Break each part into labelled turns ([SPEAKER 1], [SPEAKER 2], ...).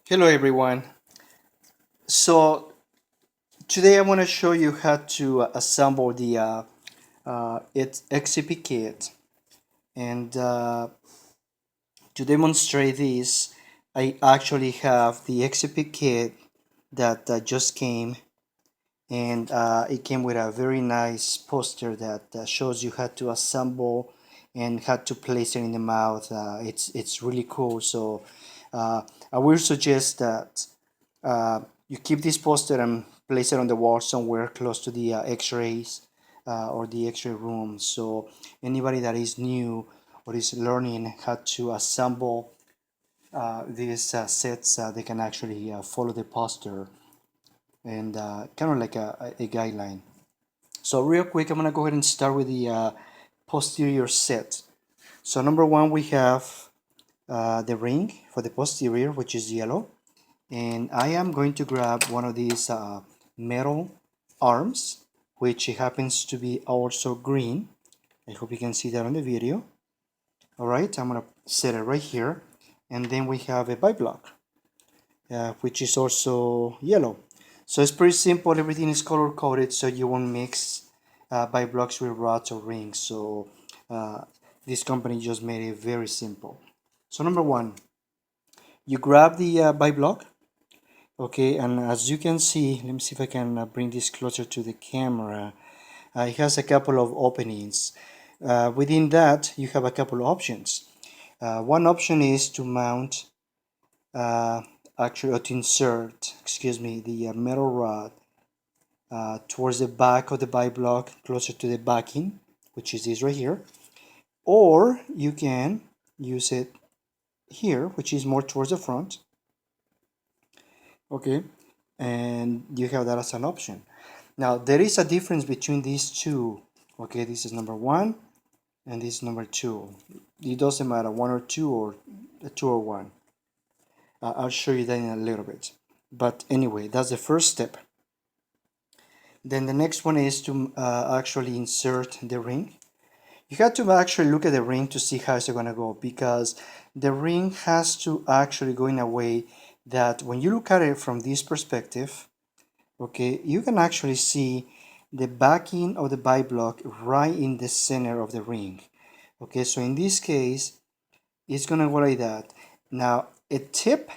[SPEAKER 1] Hello everyone. So today I want to show you how to assemble the it's XCP Kit, and to demonstrate this I actually have the XCP Kit that just came, and it came with a very nice poster that shows you how to assemble and how to place it in the mouth. It's really cool. So I will suggest that you keep this poster and place it on the wall somewhere close to the x-rays or the x-ray room, so anybody that is new or is learning how to assemble these sets, they can actually follow the poster and kind of like a guideline. So real quick, I'm gonna go ahead and start with the posterior set. So number one, we have the ring for the posterior, which is yellow, and I am going to grab one of these metal arms, which happens to be also green. I hope you can see that on the video. All right, I'm gonna set it right here, and then we have a bite block, which is also yellow. So it's pretty simple. Everything is color coded, so you won't mix bite blocks with rods or rings. So uh, this company just made it very simple. So number one, you grab the bite block. Okay, and as you can see, let me see if I can bring this closer to the camera. It has a couple of openings. Within that, you have a couple of options. One option is to mount, actually, or to insert, excuse me, the metal rod towards the back of the bite block, closer to the backing, which is this right here. Or you can use it here, which is more towards the front. Okay, and you have that as an option. Now there is a difference between these two. Okay, this is number one and this is number two. It doesn't matter one or two or two or one. I'll show you that in a little bit. But anyway, that's the first step. Then the next one is to actually insert the ring. You have to actually look at the ring to see how it's going to go, because the ring has to actually go in a way that when you look at it from this perspective, okay, you can actually see the backing of the bite block right in the center of the ring. Okay, so in this case, it's gonna go like that. Now, a tip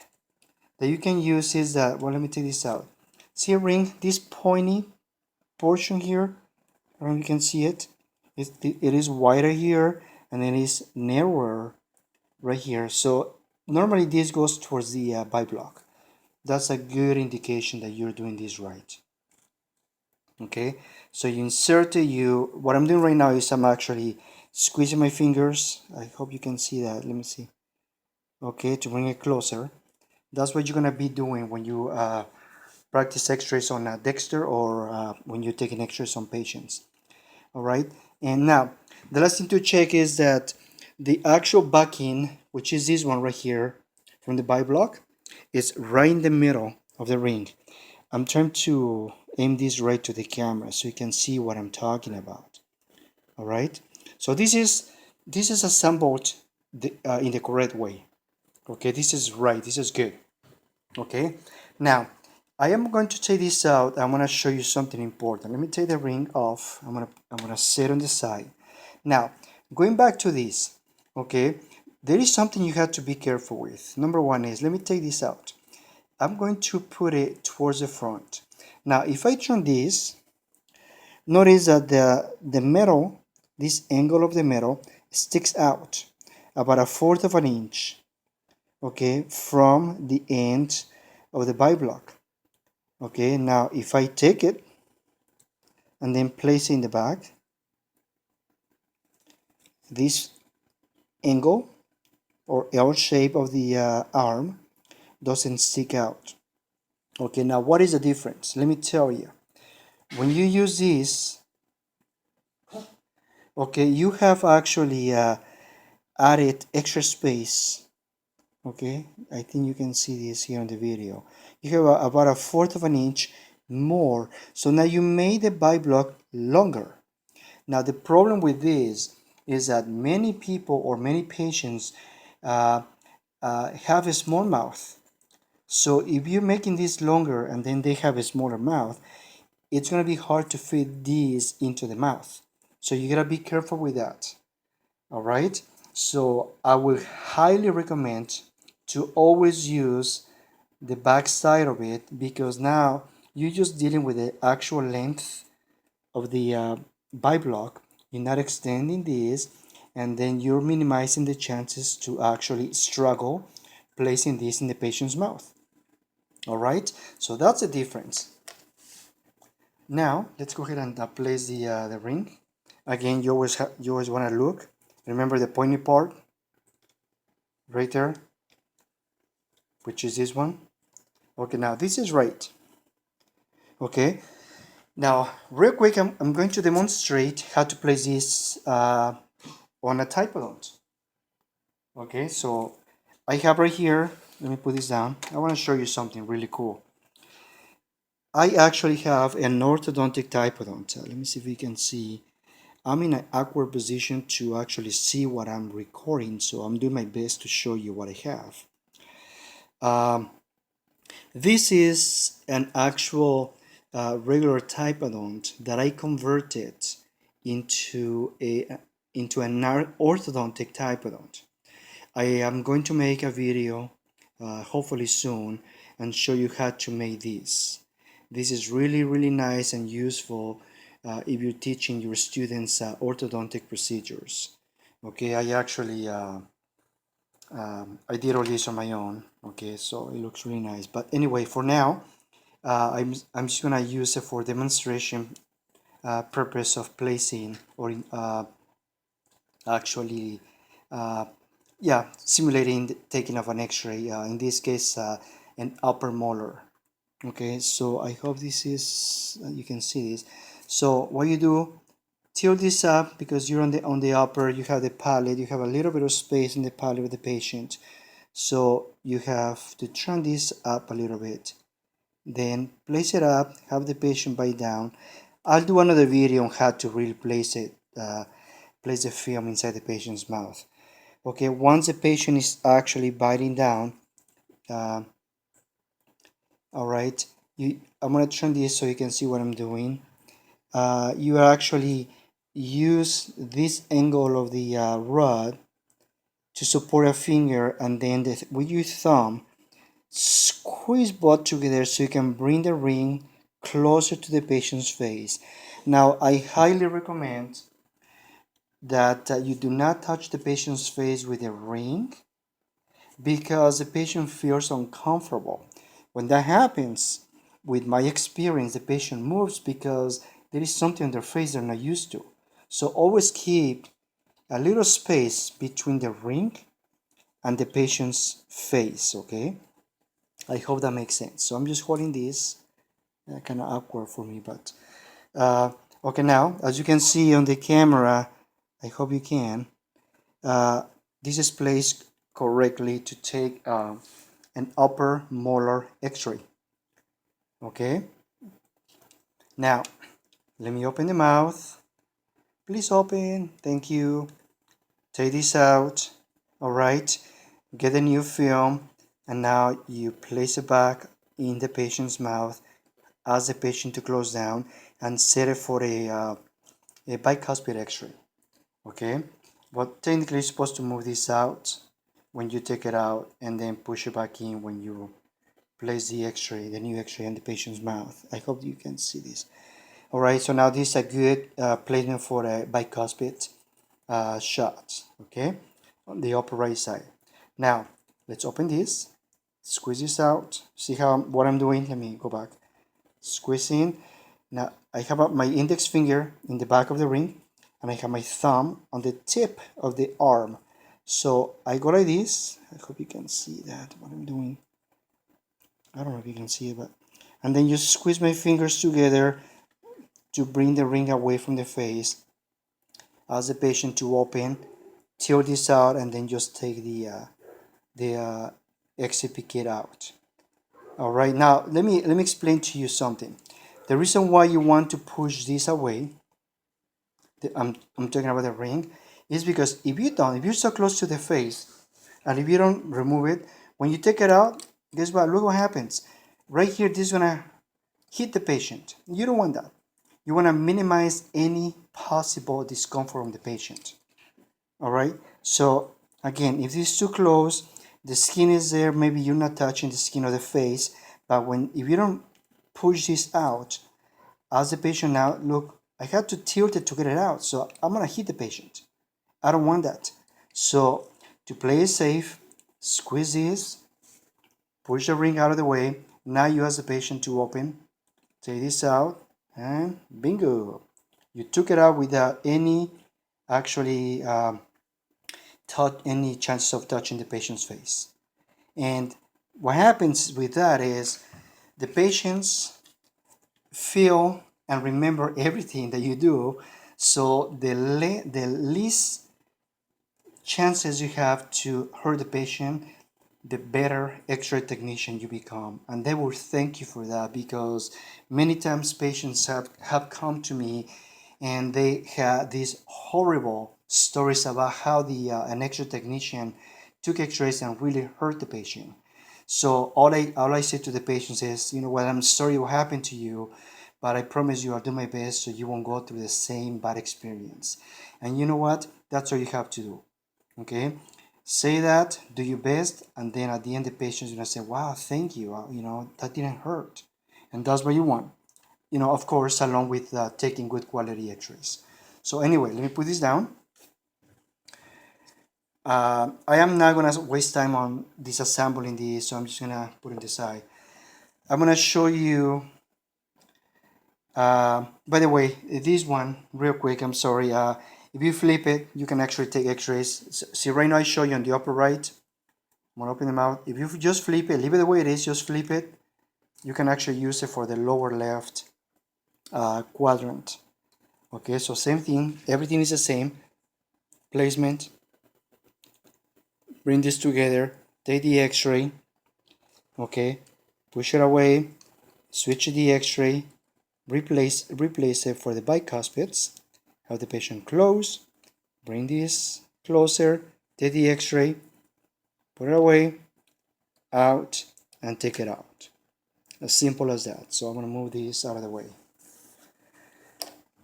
[SPEAKER 1] that you can use is that, well, let me take this out. See a ring, this pointy portion here, I don't know if you can see it. It is wider here, and then it is narrower right here. So normally this goes towards the bite block. That's a good indication that you're doing this right. Okay, so you insert it. What I'm doing right now is I'm actually squeezing my fingers. I hope you can see that. Let me see. Okay, to bring it closer. That's what you're gonna be doing when you practice x-rays on Dexter, or when you're taking x-rays on patients. All right, and now the last thing to check is that the actual backing, which is this one right here from the bite block, is right in the middle of the ring. I'm trying to aim this right to the camera so you can see what I'm talking about. All right, so this is assembled in the correct way. Okay, this is right, this is good. Okay, now I am going to take this out. I'm going to show you something important. Let me take the ring off. I'm gonna sit on the side. Now, going back to this, okay, there is something you have to be careful with. Number one is, let me take this out. I'm going to put it towards the front. Now, if I turn this, notice that the metal, this angle of the metal, sticks out about 1/4 of an inch, okay, from the end of the bite block. Okay, now if I take it and then place it in the back, this angle or L shape of the arm doesn't stick out. Okay, now what is the difference? Let me tell you. When you use this, okay, you have actually added extra space. Okay, I think you can see this here in the video. You have about 1/4 of an inch more. So now you made the bite block longer. Now the problem with this is that many people or many patients have a small mouth. So if you're making this longer and then they have a smaller mouth, it's going to be hard to fit these into the mouth. So you got to be careful with that. All right. So I will highly recommend to always use the back side of it, because now you're just dealing with the actual length of the bite block. You're not extending this, and then you're minimizing the chances to actually struggle placing this in the patient's mouth. All right, so that's the difference. Now let's go ahead and place the ring. Again, you always want to look. Remember the pointy part right there, which is this one. Okay, now this is right. Okay, now real quick, I'm going to demonstrate how to place this on a typodont. Okay, so I have right here, let me put this down. I want to show you something really cool. I actually have an orthodontic typodont. Let me see if you can see. I'm in an awkward position to actually see what I'm recording, so I'm doing my best to show you what I have. This is an actual regular typodont that I converted into an orthodontic typodont. I am going to make a video hopefully soon and show you how to make this. This is really nice and useful if you're teaching your students orthodontic procedures. Okay, I actually I did all this on my own. Okay, so it looks really nice. But anyway, for now, I'm just gonna use it for demonstration purpose of placing or actually simulating the taking of an x-ray, in this case an upper molar. Okay, so I hope this is you can see this. So what you do, tilt this up because you're on the upper, you have the palate, you have a little bit of space in the palate of the patient, so you have to turn this up a little bit, then place it up, have the patient bite down. I'll do another video on how to really place it, place the film inside the patient's mouth. Okay, once the patient is actually biting down, uh, all right, I'm gonna turn this so you can see what I'm doing. You actually use this angle of the rod to support a finger, and then with your thumb squeeze both together so you can bring the ring closer to the patient's face. Now I highly recommend that you do not touch the patient's face with a ring, because the patient feels uncomfortable. When that happens, with my experience, the patient moves because there is something on their face they're not used to. So always keep a little space between the ring and the patient's face, okay? I hope that makes sense. So I'm just holding this, kind of awkward for me, but okay. Now, as you can see on the camera, I hope you can, this is placed correctly to take an upper molar x-ray. Okay, now let me open the mouth. Please open, thank you. Take this out. All right, get a new film, and now you place it back in the patient's mouth, ask the patient to close down, and set it for a bicuspid x-ray. Okay, but technically you're supposed to move this out when you take it out, and then push it back in when you place the x-ray, the new x-ray in the patient's mouth. I hope you can see this. All right, so now this is a good placement for a bicuspid shot, okay, on the upper right side. Now let's open this, squeeze this out. See what I'm doing? Let me go back. Squeeze in. Now I have my index finger in the back of the ring, and I have my thumb on the tip of the arm. So I go like this. I hope you can see that, what I'm doing. I don't know if you can see it, but, and then you squeeze my fingers together to bring the ring away from the face. Ask the patient to open, tilt this out, and then just take the XCP kit out. All right, now let me explain to you something. The reason why you want to push this away, I'm talking about the ring, is because if you're so close to the face, and if you don't remove it, when you take it out, guess what? Look what happens. Right here, this is gonna hit the patient. You don't want that. You wanna minimize any possible discomfort from the patient. All right. So again, if this is too close, the skin is there. Maybe you're not touching the skin of the face, but if you don't push this out, as the patient now, look, I had to tilt it to get it out. So I'm gonna hit the patient. I don't want that. So to play it safe, squeeze this, push the ring out of the way. Now you ask the patient to open, take this out, and bingo. You took it out without any actually any chances of touching the patient's face. And what happens with that is the patients feel and remember everything that you do, so the least chances you have to hurt the patient, the better x-ray technician you become. And they will thank you for that, because many times patients have come to me and they had these horrible stories about how an x-ray technician took x-rays and really hurt the patient. So all I say to the patients is, you know what, I'm sorry what happened to you, but I promise you I'll do my best so you won't go through the same bad experience. And you know what, that's what you have to do. Okay, say that, do your best, and then at the end the patient's gonna say, wow, thank you, you know, that didn't hurt. And that's what you want, you know, of course, along with taking good quality x-rays. So anyway, let me put this down. I am not gonna waste time on disassembling this, so I'm just gonna put it aside. I'm gonna show you, by the way, this one real quick, I'm sorry, if you flip it, you can actually take x-rays. See, right now I show you on the upper right. I'm gonna open them out. If you just flip it, leave it the way it is, just flip it, you can actually use it for the lower left quadrant. Okay, so same thing, everything is the same. Placement, bring this together, take the x-ray, okay, push it away, switch the x-ray, replace it for the bicuspids, have the patient close, bring this closer, take the x-ray, put it away, out, and take it out. As simple as that. So I'm going to move this out of the way.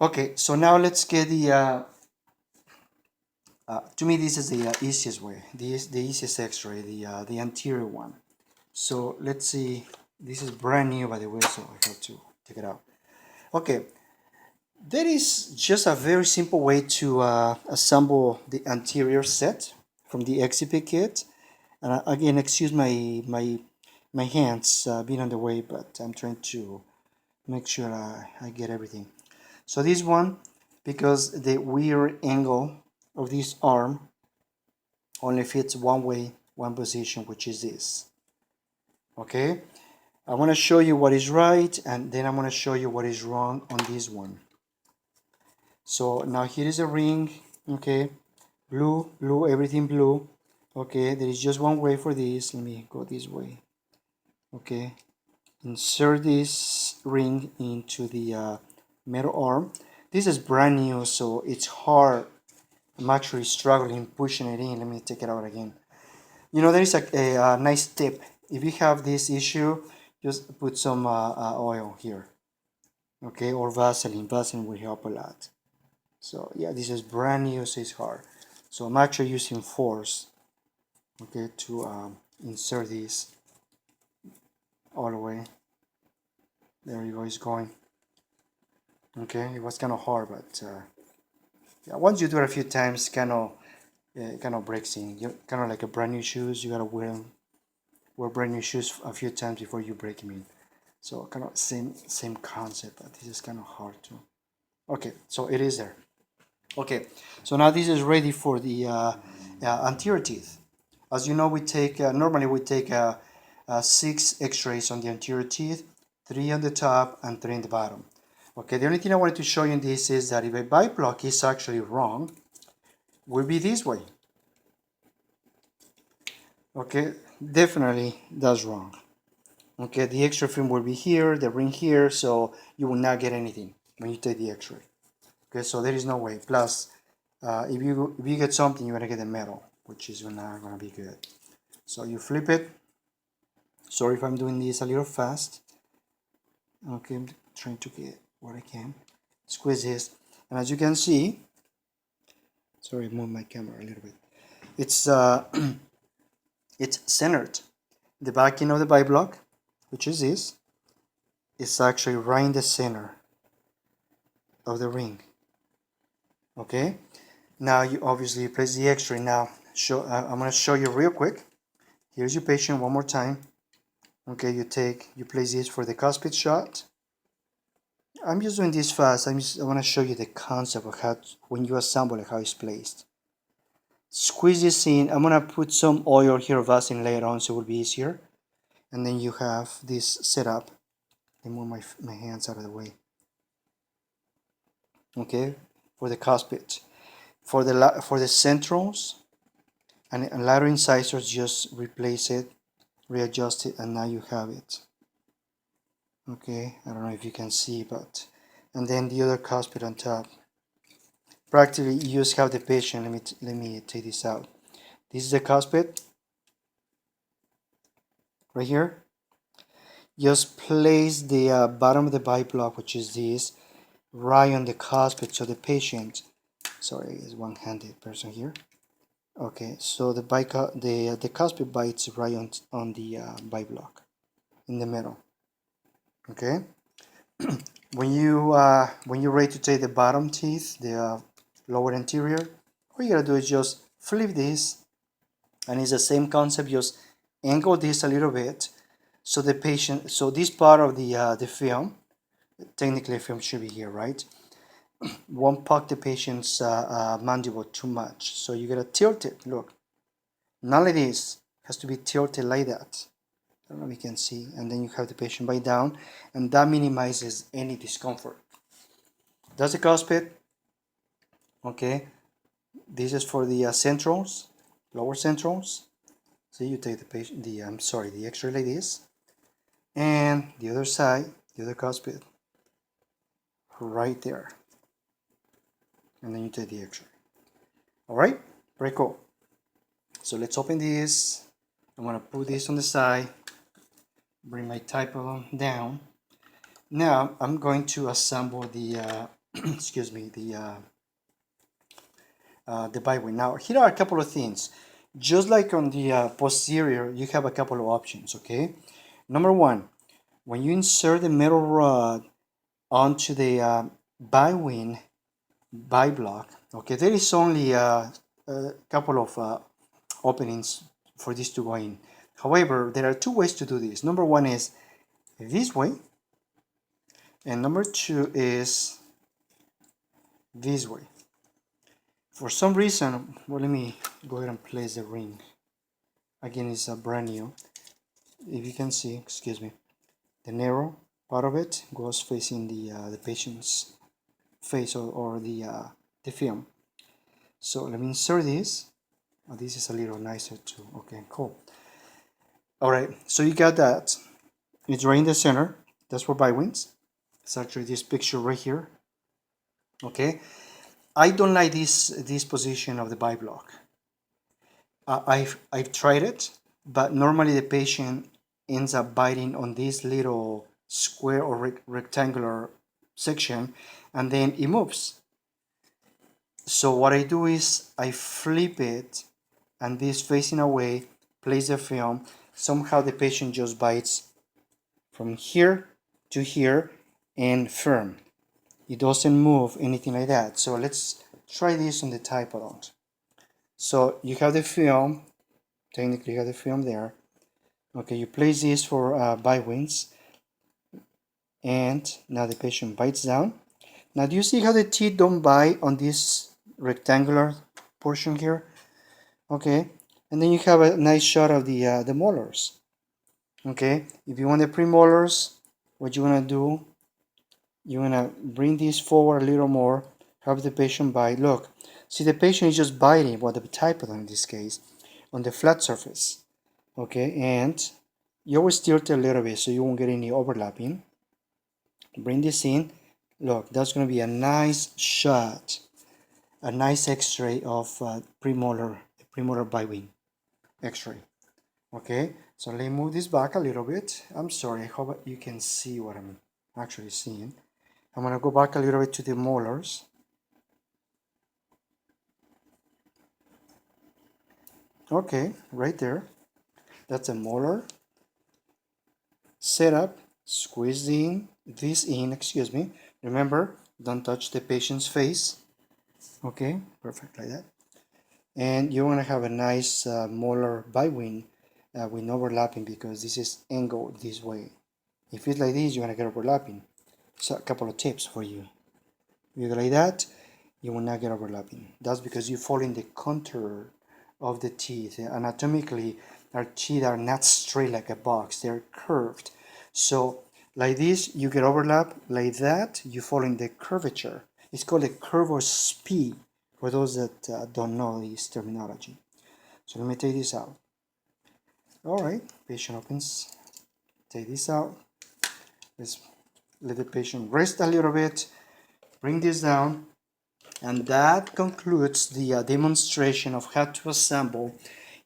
[SPEAKER 1] Okay, so now let's get the, to me this is the easiest way, the easiest x-ray, the anterior one. So let's see, this is brand new by the way, so I have to take it out. Okay, that is just a very simple way to assemble the anterior set from the XCP kit. And again, excuse my hands being on the way, but I'm trying to make sure I get everything. So this one, because the weird angle of this arm only fits one way, one position, which is this. Okay, I want to show you what is right, and then I'm going to show you what is wrong on this one. So now here is a ring, okay, blue, everything blue. Okay, there is just one way for this. Let me go this way. Okay, insert this ring into the metal arm. This is brand new, so it's hard. I'm actually struggling pushing it in. Let me take it out again. You know, there is a nice tip. If you have this issue, just put some oil here. Okay, or Vaseline. Vaseline will help a lot. So yeah, this is brand new, so it's hard. So I'm actually using force, okay, to insert this all the way. There you go, it's going. Okay, it was kind of hard, but yeah, once you do it a few times, kind of breaks in. You kind of like a brand new shoes. You gotta wear brand new shoes a few times before you break them in. So kind of same concept, but this is kind of hard too. Okay, so it is there. Okay, so now this is ready for the anterior teeth. As you know, we take normally we take 6 X-rays on the anterior teeth, 3 on the top and 3 on the bottom. Okay, the only thing I wanted to show you in this is that if a bite block is actually wrong, will be this way. Okay, definitely that's wrong. Okay, the X-ray film will be here, the ring here, so you will not get anything when you take the X-ray. Okay, so there is no way. Plus, if you get something, you're gonna get the metal, which is not gonna be good. So you flip it, Sorry if I'm doing this a little fast. Okay, I'm trying to get what I can. Squeeze this, and as you can see, sorry, move my camera a little bit. It's it's centered. The backing of the bite block, which is this, is actually right in the center of the ring. Okay, now you obviously place the X-ray. Now I'm going to show you real quick. Here's your patient one more time. Okay, you place this for the cuspid shot. I'm just doing this fast. I want to show you the concept of how when you assemble it, how it's placed. Squeeze this in. I'm gonna put some oil here, Vaseline later on, so it will be easier. And then you have this set up. Let me move my hands out of the way. Okay, for the cuspid, for the centrals and lateral incisors, just replace it, readjust it, and now you have it. Okay, I don't know if you can see, but and then the other cuspid on top. Practically, you just have the patient. Let me take this out. This is the cuspid right here. Just place the bottom of the bite block, which is this, right on the cuspid, so the patient. Sorry, is one-handed person here. Okay, so the cuspid bites right on the bite block in the middle. Okay, when you're ready to take the bottom teeth, the lower anterior, all you gotta do is just flip this, and it's the same concept. Just angle this a little bit, so the patient, so this part of the film, technically film should be here, right? Won't poke the patient's mandible too much. So you gotta tilt it. Look, not like this. It has to be tilted like that. I don't know if you can see. And then you have the patient bite down, and that minimizes any discomfort. That's the cuspid. Okay, this is for the centrals, lower centrals. So you take the X-ray like this, and the other side, the other cuspid, right there, and then you take the X-ray. All right, very cool. So let's open this. I'm gonna put this on the side, bring my typo down. Now I'm going to assemble the excuse me, the byway. Now here are a couple of things. Just like on the posterior, you have a couple of options. Okay, number one, when you insert the metal rod onto the bywing block, okay, there is only a couple of openings for this to go in. However, there are two ways to do this. Number one is this way, and number two is this way. For some reason, well, let me go ahead and place the ring. Again, it's a brand new. If you can see, excuse me, the narrow part of it goes facing the patient's face or the film. So let me insert this. Oh, this is a little nicer too. Okay, cool. All right, so you got that. It's right in the center. That's for bywings. It's actually this picture right here. Okay, I don't like this position of the bite block. I've tried it, but normally the patient ends up biting on this little square or rectangular section, and then it moves. So what I do is I flip it, and this facing away, place the film. Somehow the patient just bites from here to here and firm. It doesn't move, anything like that. So let's try this on the typodont. So you have the film, technically you have the film there. Okay, you place this for bywings, and now the patient bites down. Now do you see how the teeth don't bite on this rectangular portion here? Okay, and then you have a nice shot of the molars. Okay, if you want the premolars, what you want to do, you want to bring this forward a little more, have the patient bite. Look, see, the patient is just biting, well, the typodont in this case, on the flat surface. Okay, and you always tilt it a little bit so you won't get any overlapping. Bring this in. Look, that's going to be a nice shot, a nice X-ray of premolar bywing X-ray. Okay, So let me move this back a little bit. I'm sorry, I hope you can see what I'm actually seeing. I'm gonna go back a little bit to the molars. Okay, right there. That's a molar. Set up, squeeze this in, excuse me. Remember, don't touch the patient's face. Okay, perfect like that. And you want to have a nice molar bywing with overlapping because this is angled this way. If it's like this, you want to get overlapping. So a couple of tips for you. If you go like that, you will not get overlapping. That's because you fall in the contour of the teeth. Anatomically, our teeth are not straight like a box, they're curved. So like this, you get overlap. Like that, you fall in the curvature. It's called a curve or spee for those that don't know this terminology. So let me take this out. All right, patient opens. Take this out. Let's let the patient rest a little bit. Bring this down. And that concludes the demonstration of how to assemble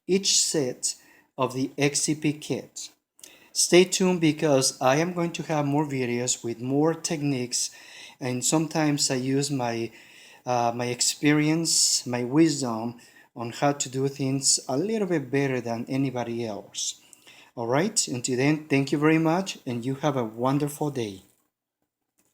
[SPEAKER 1] each set of the XCP kit. Stay tuned because I am going to have more videos with more techniques, and sometimes I use my experience, my wisdom on how to do things a little bit better than anybody else. All right, until then, thank you very much, and you have a wonderful day.